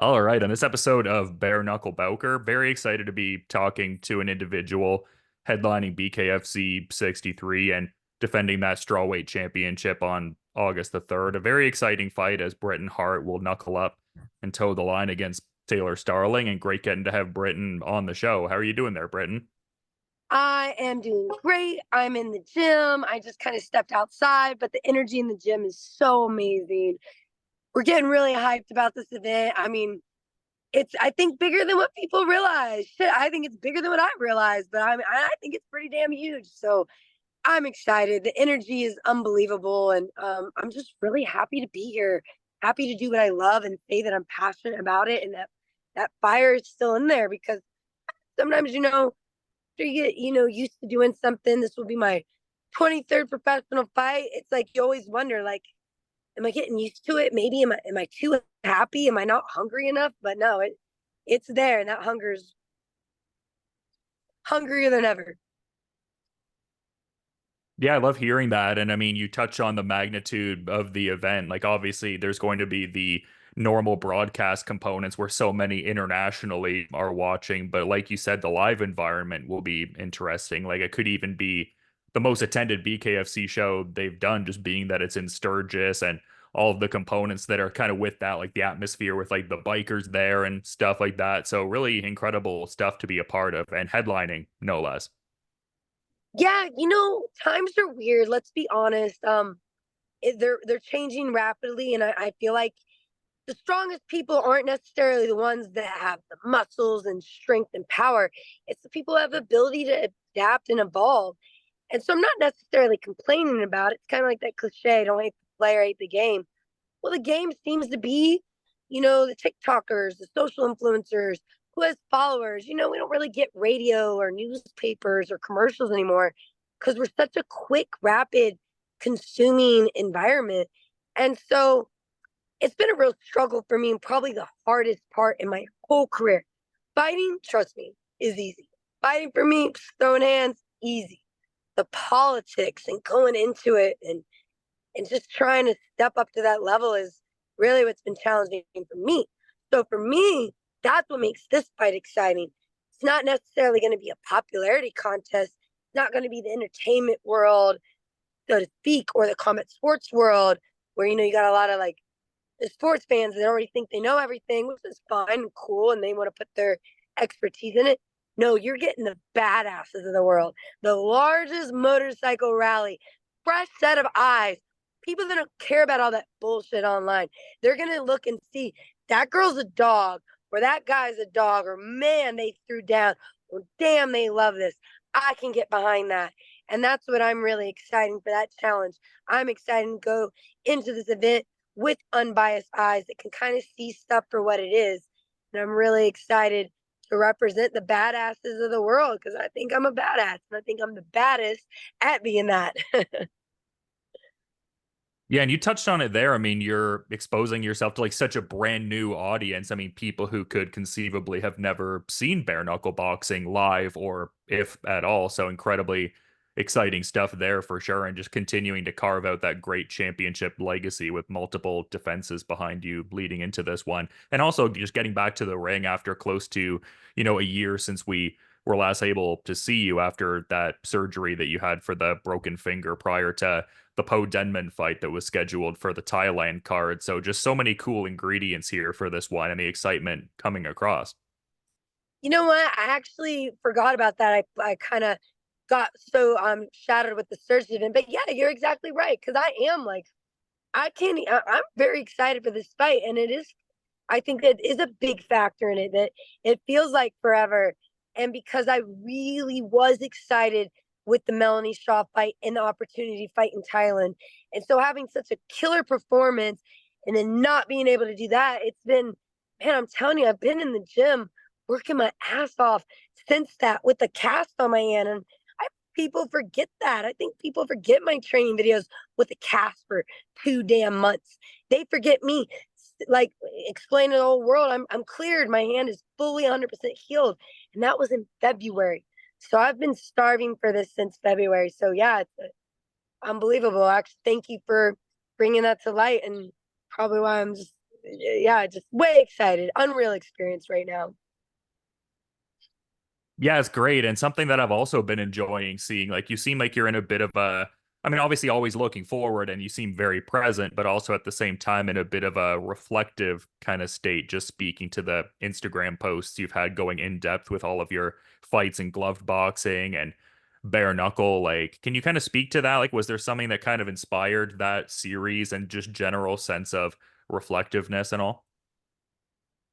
All right, on this episode of Bare Knuckle Bowker, very excited to be talking to an individual headlining BKFC 63 and defending that strawweight championship on August the 3rd. A very exciting fight as Britton Hart will knuckle up and toe the line against Taylor Starling, and great getting to have Britton on the show. How are you doing there, Britton? I am doing great. I'm in the gym. I just kind of stepped outside, but the energy in the gym is so amazing. We're getting really hyped about this event. I mean, it's I think bigger than what people realize. Shit, I think it's bigger than what I realized, but I think it's pretty damn huge. So I'm excited. The energy is unbelievable, and I'm just really happy to be here. Happy to do what I love and say that I'm passionate about it, and that fire is still in there because sometimes after you get used to doing something, this will be my 23rd professional fight. It's like you always wonder, like, am I getting used to it? Maybe am I too happy? Am I not hungry enough? But no, it's there, and that hunger's hungrier than ever. Yeah, I love hearing that. And I mean, you touch on the magnitude of the event. Like, obviously, there's going to be the normal broadcast components where so many internationally are watching. But like you said, the live environment will be interesting. Like, it could even be the most attended BKFC show they've done, just being that it's in Sturgis and all of the components that are kind of with that, like the atmosphere with like the bikers there and stuff like that. So, really incredible stuff to be a part of and headlining, no less. Yeah, times are weird. Let's be honest. They're changing rapidly, and I feel like the strongest people aren't necessarily the ones that have the muscles and strength and power. It's the people who have the ability to adapt and evolve. And so I'm not necessarily complaining about it. It's kind of like that cliche, don't hate the player, hate the game. Well, the game seems to be, the TikTokers, the social influencers, who has followers. We don't really get radio or newspapers or commercials anymore because we're such a quick, rapid consuming environment. And so it's been a real struggle for me and probably the hardest part in my whole career. Fighting, trust me, is easy. Fighting for me, throwing hands, easy. The politics and going into it and just trying to step up to that level is really what's been challenging for me. So for me, that's what makes this fight exciting. It's not necessarily going to be a popularity contest. It's not going to be the entertainment world, so to speak, or the combat sports world, where you got a lot of like the sports fans that already think they know everything, which is fine and cool, and they want to put their expertise in it. No, you're getting the badasses of the world, the largest motorcycle rally, fresh set of eyes, people that don't care about all that bullshit online. They're going to look and see that girl's a dog, or that guy's a dog, or man, they threw down, or damn, they love this. I can get behind that. And that's what I'm really excited for that challenge. I'm excited to go into this event with unbiased eyes that can kind of see stuff for what it is. And I'm really excited to represent the badasses of the world because I think I'm a badass and I think I'm the baddest at being that. Yeah, and you touched on it there. I mean, you're exposing yourself to like such a brand new audience. I mean, people who could conceivably have never seen bare knuckle boxing live or if at all. So incredibly exciting stuff there for sure. And just continuing to carve out that great championship legacy with multiple defenses behind you leading into this one. And also just getting back to the ring after close to, a year since we were last able to see you after that surgery that you had for the broken finger prior to the Po Denman fight that was scheduled for the Thailand card. So just so many cool ingredients here for this one and the excitement coming across. You know what? I actually forgot about that. I kind of got so shattered with the surgery event. But yeah, you're exactly right. Because I am like, I can't. I'm very excited for this fight, and it is. I think that is a big factor in it. That it feels like forever, and because I really was excited with the Melanie Shaw fight and the opportunity to fight in Thailand, and so having such a killer performance, and then not being able to do that, it's been, man. I'm telling you, I've been in the gym working my ass off since that with the cast on my hand, and people forget that. I think people forget my training videos with a cast for 2 damn months. They forget me like explaining to the whole world I'm cleared. My hand is fully 100% healed, and that was in February. So I've been starving for this since February. So yeah, it's unbelievable. Actually, thank you for bringing that to light, and probably why I'm just yeah, just way excited. Unreal experience right now. Yeah, it's great. And something that I've also been enjoying seeing, like you seem like you're in a bit of a, I mean, obviously always looking forward and you seem very present, but also at the same time in a bit of a reflective kind of state, just speaking to the Instagram posts you've had going in depth with all of your fights and gloved boxing and bare knuckle. Like, can you kind of speak to that? Like, was there something that kind of inspired that series and just general sense of reflectiveness and all?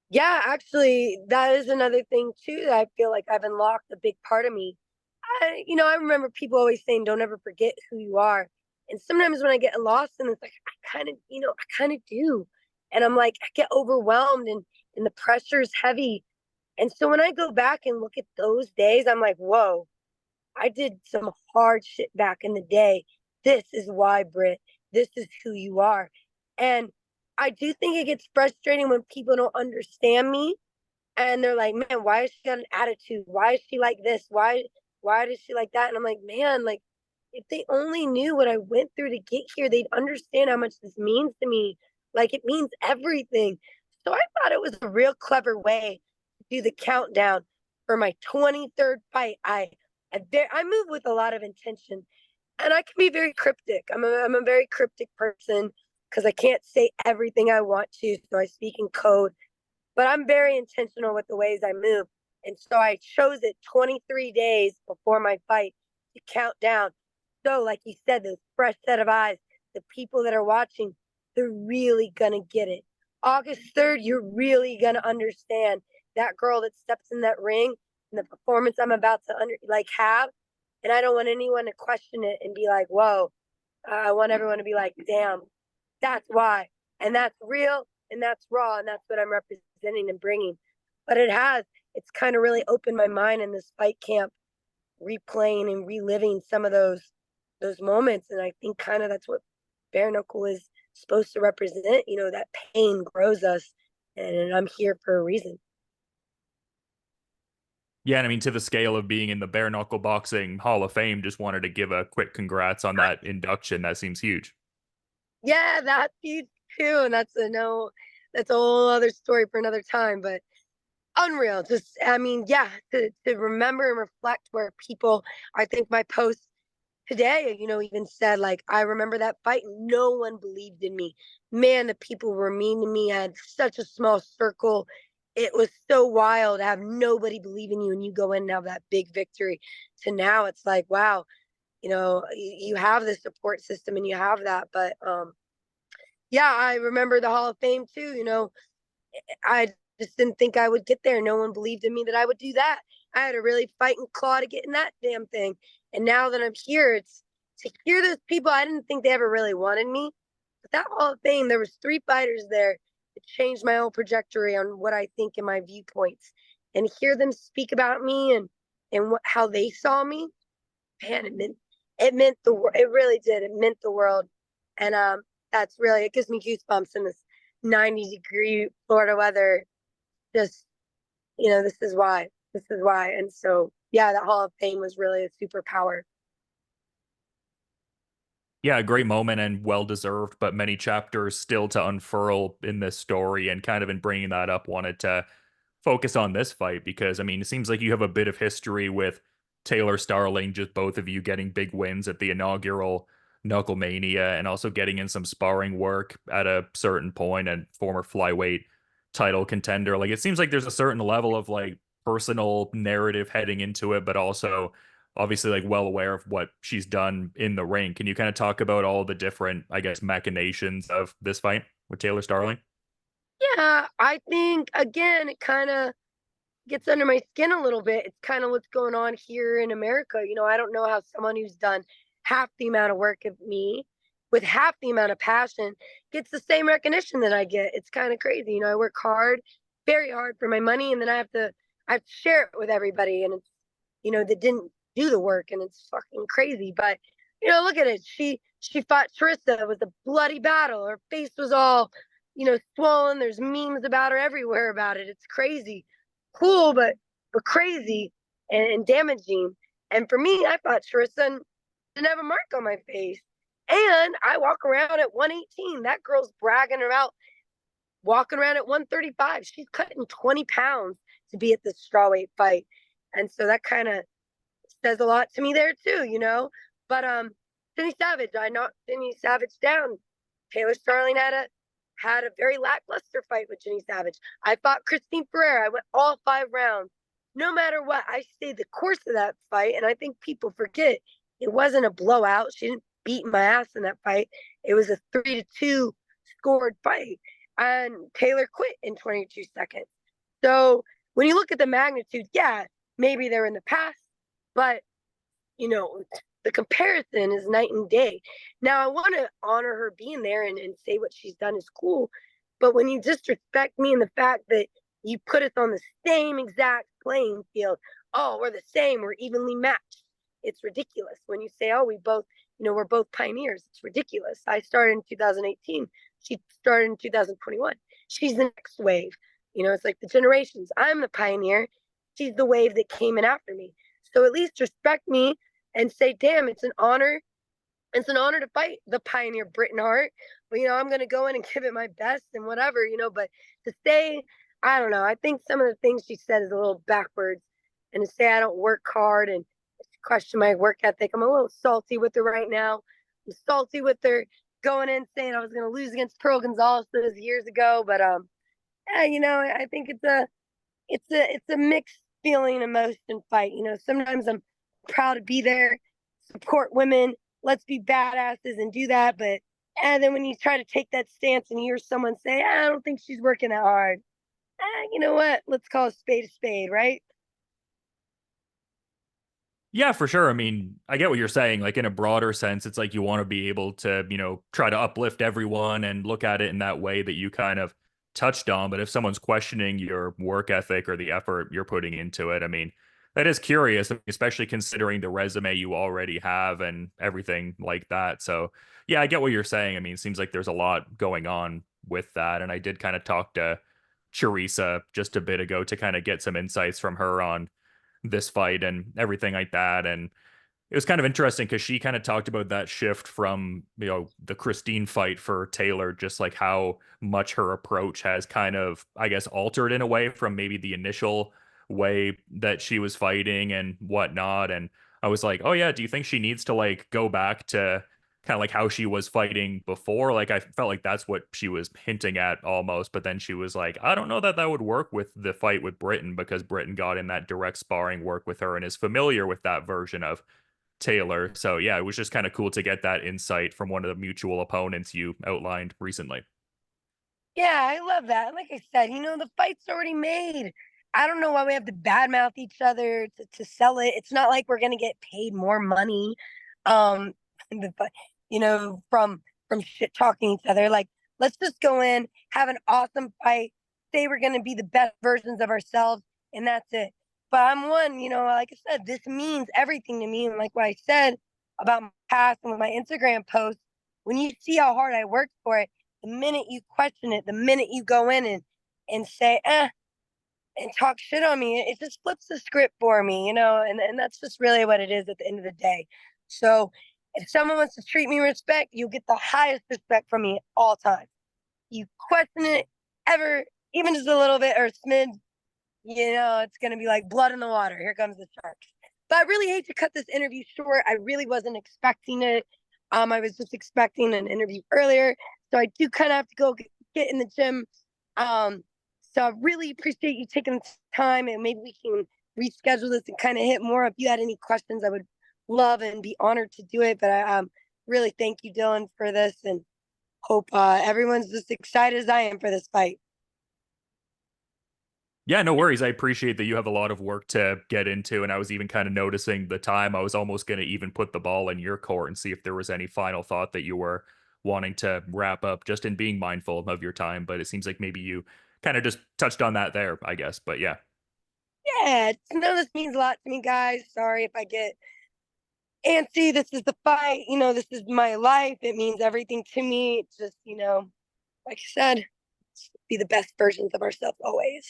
Yeah, actually, that is another thing too that I feel like I've unlocked a big part of me. I remember people always saying, "Don't ever forget who you are." And sometimes when I get lost, and it's like I kind of do, and I'm like, I get overwhelmed, and the pressure is heavy. And so when I go back and look at those days, I'm like, whoa, I did some hard shit back in the day. This is why, Britt. This is who you are. And I do think it gets frustrating when people don't understand me and they're like, man, why is she got an attitude? Why is she like this? Why does she like that? And I'm like, man, like if they only knew what I went through to get here, they'd understand how much this means to me. Like it means everything. So I thought it was a real clever way to do the countdown for my 23rd fight. I move with a lot of intention, and I can be very cryptic. I'm a very cryptic person because I can't say everything I want to, so I speak in code. But I'm very intentional with the ways I move, and so I chose it 23 days before my fight to count down. So, like you said, this fresh set of eyes, the people that are watching, they're really gonna get it. August 3rd, you're really gonna understand that girl that steps in that ring and the performance I'm about to have. And I don't want anyone to question it and be like, whoa. I want everyone to be like, damn, that's why. And that's real and that's raw. And that's what I'm representing and bringing. But it's kind of really opened my mind in this fight camp, replaying and reliving some of those moments. And I think kind of that's what bare knuckle is supposed to represent. That pain grows us. And I'm here for a reason. Yeah, and I mean, to the scale of being in the Bare Knuckle Boxing Hall of Fame, just wanted to give a quick congrats on that induction. That seems huge. Yeah, that's huge too. And that's a whole other story for another time. But unreal. Just, I mean, yeah, to remember and reflect where people, I think my post today, even said, like, I remember that fight. No one believed in me. Man, the people were mean to me. I had such a small circle. It was so wild to have nobody believe in you and you go in and have that big victory. To now, it's like, wow, you have the support system and you have that. But yeah, I remember the Hall of Fame too. I just didn't think I would get there. No one believed in me that I would do that. I had to really fight and claw to get in that damn thing. And now that I'm here, it's to hear those people. I didn't think they ever really wanted me. But that Hall of Fame, there was 3 fighters there. It changed my whole trajectory on what I think and my viewpoints. And hear them speak about me and how they saw me, man, it meant the world. It really did. It meant the world. And that's really, it gives me goosebumps in this 90-degree Florida weather. Just, this is why. This is why. And so, yeah, that Hall of Fame was really a superpower. Yeah, a great moment and well deserved, but many chapters still to unfurl in this story. And kind of in bringing that up, wanted to focus on this fight because, I mean, it seems like you have a bit of history with Taylor Starling, just both of you getting big wins at the inaugural KnuckleMania and also getting in some sparring work at a certain point and former flyweight title contender. Like, it seems like there's a certain level of like personal narrative heading into it, but also obviously like well aware of what she's done in the ring. Can you kind of talk about all the different, I guess, machinations of this fight with Taylor Starling? Yeah, I think, again, it kind of gets under my skin a little bit. It's kind of what's going on here in America. I don't know how someone who's done half the amount of work of me with half the amount of passion gets the same recognition that I get. It's kind of crazy. I work hard, very hard for my money, and then I have to share it with everybody. And it's, that didn't do the work, and it's fucking crazy. But look at it. She fought Charisa. It was a bloody battle. Her face was all, swollen. There's memes about her everywhere about it. It's crazy cool, but crazy and damaging. And for me, I fought Charissa and didn't have a mark on my face. And I walk around at 118. That girl's bragging about walking around at 135. She's cutting 20 pounds to be at this strawweight fight. And so that kind of says a lot to me there too, you know. But Jenny Savage, I knocked Jenny Savage down. Taylor Starling had a very lackluster fight with Jenny Savage. I fought Christine Ferea. I went all 5 rounds. No matter what, I stayed the course of that fight, and I think people forget it wasn't a blowout. She didn't beat my ass in that fight. It was a 3-2 scored fight, and Taylor quit in 22 seconds. So when you look at the magnitude, yeah, maybe they're in the past, but you know, the comparison is night and day. Now I want to honor her being there and say what she's done is cool, but when you disrespect me and the fact that you put us on the same exact playing field, oh, we're the same, we're evenly matched. It's ridiculous when you say, oh, we both, we're both pioneers. It's ridiculous. I started in 2018. She started in 2021. She's the next wave. It's like the generations. I'm the pioneer. She's the wave that came in after me. So at least respect me and say, damn, it's an honor. It's an honor to fight the pioneer Britain Hart. But, I'm going to go in and give it my best and whatever, but to say, I don't know. I think some of the things she said is a little backwards. And to say I don't work hard and question my work ethic, I'm a little salty with her right now. I'm salty with her going in saying I was going to lose against Pearl Gonzalez years ago. But, yeah, I think it's a mixed feeling, emotion fight. Sometimes I'm proud to be there, support women, let's be badasses and do that. But and then when you try to take that stance and hear someone say, I don't think she's working that hard, you know what? Let's call a spade, right? Yeah, for sure. I mean, I get what you're saying. Like in a broader sense, it's like you want to be able to, try to uplift everyone and look at it in that way that you kind of touched on. But if someone's questioning your work ethic or the effort you're putting into it, I mean, that is curious, especially considering the resume you already have and everything like that. So, yeah, I get what you're saying. I mean, it seems like there's a lot going on with that. And I did kind of talk to Charisa just a bit ago to kind of get some insights from her on this fight and everything like that. And it was kind of interesting because she kind of talked about that shift from, the Christine fight for Taylor, just like how much her approach has kind of, I guess, altered in a way from maybe the initial way that she was fighting and whatnot. And I was like, oh, yeah, do you think she needs to like go back to kind of like how she was fighting before? Like, I felt like that's what she was hinting at almost. But then she was like, I don't know that that would work with the fight with Britain because Britain got in that direct sparring work with her and is familiar with that version of Taylor. So yeah, it was just kind of cool to get that insight from one of the mutual opponents you outlined recently. Yeah, I love that. Like I said, the fight's already made. I don't know why we have to badmouth each other to sell it. It's not like we're gonna get paid more money, um, from shit talking each other. Like, let's just go in, have an awesome fight, say we're gonna be the best versions of ourselves, and that's it. But I'm one, like I said, this means everything to me. And like what I said about my past and with my Instagram posts, when you see how hard I worked for it, the minute you question it, the minute you go in and say, and talk shit on me, it just flips the script for me, and that's just really what it is at the end of the day. So if someone wants to treat me with respect, you'll get the highest respect from me at all times. You question it ever, even just a little bit or a smidge, it's gonna be like blood in the water. Here comes the sharks. But I really hate to cut this interview short. I really wasn't expecting it. I was just expecting an interview earlier. So I do kind of have to go get in the gym. So I really appreciate you taking the time, and maybe we can reschedule this and kind of hit more. If you had any questions, I would love and be honored to do it. But I really thank you, Dylan, for this, and hope everyone's just excited as I am for this fight. Yeah, no worries. I appreciate that you have a lot of work to get into. And I was even kind of noticing the time. I was almost going to even put the ball in your court and see if there was any final thought that you were wanting to wrap up just in being mindful of your time. But it seems like maybe you kind of just touched on that there, I guess. But yeah. Yeah, this means a lot to me, guys. Sorry if I get antsy. This is the fight. This is my life. It means everything to me. It's just, like I said, be the best versions of ourselves always.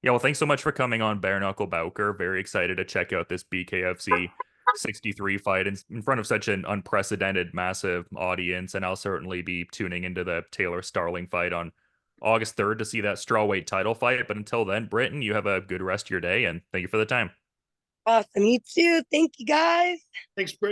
Yeah, well, thanks so much for coming on Bare Knuckle Bowker. Very excited to check out this BKFC 63 fight in front of such an unprecedented, massive audience. And I'll certainly be tuning into the Taylor Starling fight on August 3rd to see that strawweight title fight. But until then, Britton, you have a good rest of your day, and thank you for the time. Awesome. You too. Thank you guys. Thanks, Britt.